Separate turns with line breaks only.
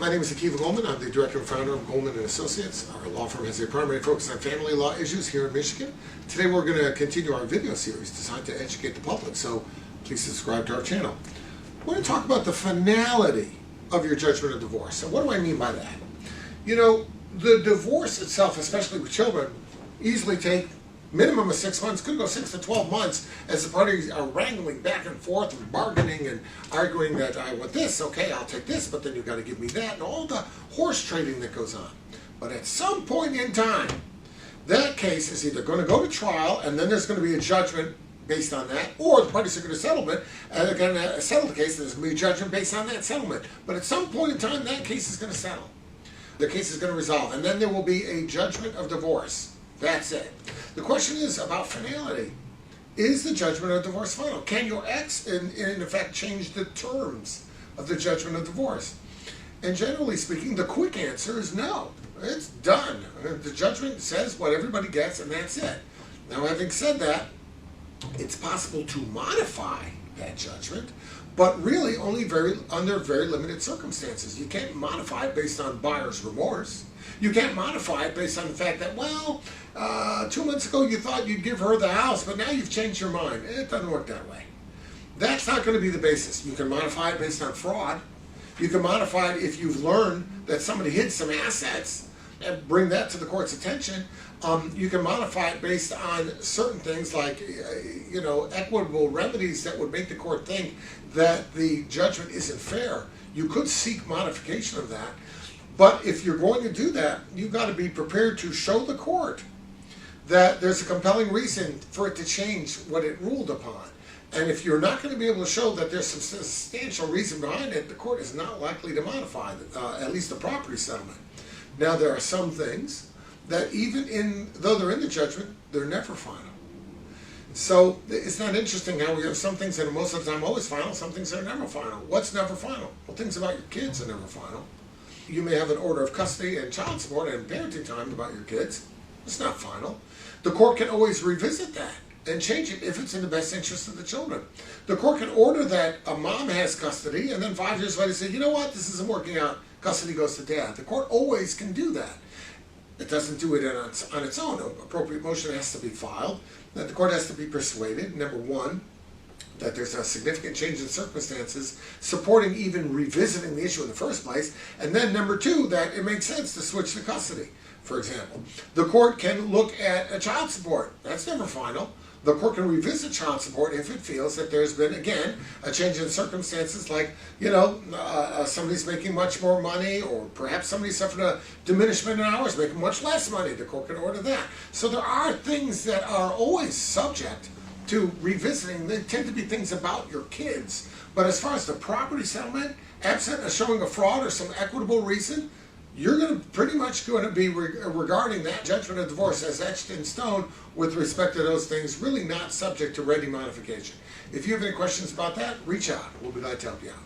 My name is Goldman. I'm the director and founder of Goldman & Associates. Our law firm has a primary focus on family law issues here in Michigan. Today we're going to continue our video series designed to educate the public, so please subscribe to our channel. We're going to talk about the finality of your judgment of divorce. And what do I mean by that? You know, the divorce itself, especially with children, easily take minimum of 6 months, could go 6 to 12 months, as the parties are wrangling back and forth and bargaining and arguing that I want this, okay, I'll take this, but then you've got to give me that, and all the horse trading that goes on. But at some point in time, that case is either going to go to trial, and then there's going to be a judgment based on that, or the parties are going to settlement, and they're going to settle the case, and there's going to be a judgment based on that settlement. But at some point in time, that case is going to settle. The case is going to resolve, and then there will be a judgment of divorce. That's it. The question is about finality. Is the judgment of divorce final? Can your ex, in effect, change the terms of the judgment of divorce? And generally speaking, the quick answer is no. It's done. The judgment says what everybody gets, and that's it. Now, having said that, it's possible to modify that judgment, but really only under very limited circumstances. You can't modify it based on buyer's remorse. You can't modify it based on the fact that, well, 2 months ago you thought you'd give her the house, but now you've changed your mind. It doesn't work that way. That's not going to be the basis. You can modify it based on fraud. You can modify it if you've learned that somebody hid some assets and bring that to the court's attention. You can modify it based on certain things like, equitable remedies that would make the court think that the judgment isn't fair. You could seek modification of that. But if you're going to do that, you've got to be prepared to show the court that there's a compelling reason for it to change what it ruled upon. And if you're not going to be able to show that there's some substantial reason behind it, the court is not likely to modify at least the property settlement. Now, there are some things that though they're in the judgment, they're never final. So it's not interesting how we have some things that are most of the time always final, some things that are never final. What's never final? Well, things about your kids are never final. You may have an order of custody and child support and parenting time about your kids. It's not final. The court can always revisit that and change it if it's in the best interest of the children. The court can order that a mom has custody and then 5 years later say, you know what, this isn't working out, custody goes to dad. The court always can do that. It doesn't do it on its own. An appropriate motion has to be filed. That the court has to be persuaded, number one, that there's a significant change in circumstances supporting even revisiting the issue in the first place, and then number two, that it makes sense to switch to custody, for example. The court can look at a child support. That's never final. The court can revisit child support if it feels that there's been, again, a change in circumstances like, somebody's making much more money, or perhaps somebody suffered a diminishment in hours, making much less money. The court can order that. So there are things that are always subject to revisiting. They tend to be things about your kids. But as far as the property settlement, absent of showing a fraud or some equitable reason, you're going to pretty much going to be regarding that judgment of divorce as etched in stone with respect to those things, really not subject to ready modification. If you have any questions about that, reach out. We'll be glad to help you out.